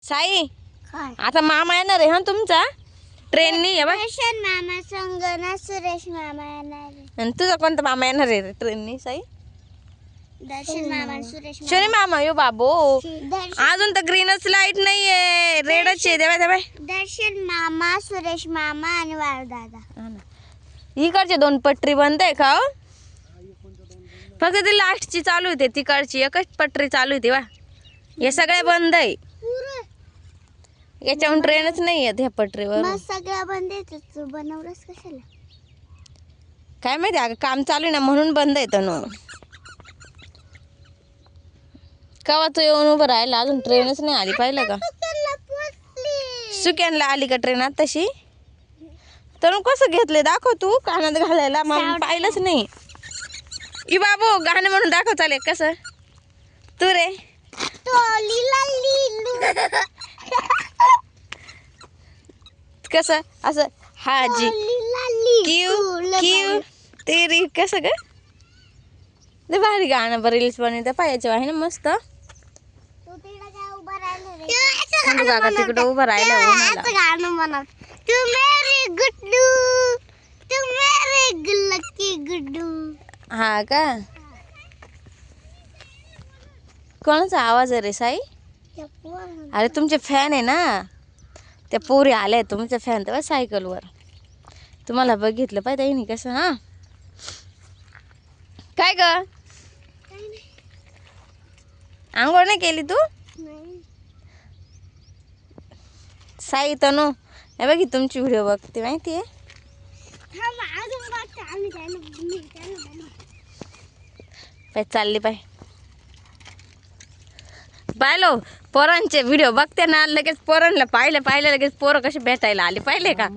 साई आता मामा येणार आहे हा तुमचा ट्रेननी आहे बा. दर्शन मामा संग ना सुरेश मामा येणार आहे. आणि तुझा कोणता मामा येणार आहे ट्रेननी साई? दर्शन मामा सुरेश शनी मामा यो बाबो अजून तर ग्रीनच लाईट नाहीये रेडच आहे देवा देवा. दर्शन मामा सुरेश मामा आणि वाळू दादा. इकडचे 2 पटरी बंद आहे का हो? फक्त ती लास्टची चालू होते तिकडची एकच पटरी चालू होती वा. हे सगळ्या बंद आहे याच्याहून ट्रेनच नाही येत ह्या पटरीवर. मग सगळं बंद आहे तू बनवलंस कशाला? काय माहिती अगं काम चालू आहे ना म्हणून बंद आहे तनु. कवा तू येऊन उभं राहिला अजून ट्रेनच नाही आली पाहिलं का? सुक्यानला आली का ट्रेन आता तशी? तनु कसं घेतले दाखव तू कानात घालायला मग पाहिलंच नाही. ई बाबू गाणं म्हणून दाखव चालेल कसं तू रे कसं असं हाजी क्यू क्यू तेरी कसं ग ते भारी गाणं बरं रील्स बनवते पाहायचं आहे ना मस्त. खंडू काका तिकडं उभं राहिला गाणं बनव. तू मेरी गुड्डू तू मेरी लकी गुड्डू. हा का कोणाचा आवाज आहे रे साई? अरे तुमचे फॅन आहे ना त्या पोरी आल्या तुमच्या फॅन तेव्हा सायकलवर तुम्हाला बघितलं पाहिजे नाही कसं. हा काय ग आंघोळ नाही केली तू? साई तनु हे बघी तुमची व्हिडिओ बघते माहिती आहे. चालली पाय पाहिलो पोरांचे व्हिडिओ बघते ना लगेच पोरांना पाहिलं लगेच पोरं कशी भेटायला आली पाहिले का?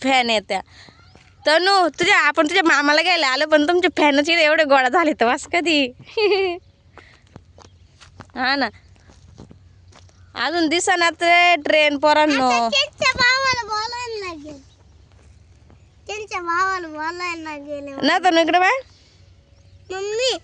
फॅन येत्या तनु तुझ्या आपण तुझ्या मामाला घ्यायला आलो पण तुमचे फॅनच एवढे गोळा झाले तर वास कधी. हा ना अजून दिसना ट्रेन पोरांनो. त्यांच्या भावाला बोलायला लागेल ना तनु इकडे बाय मम्मी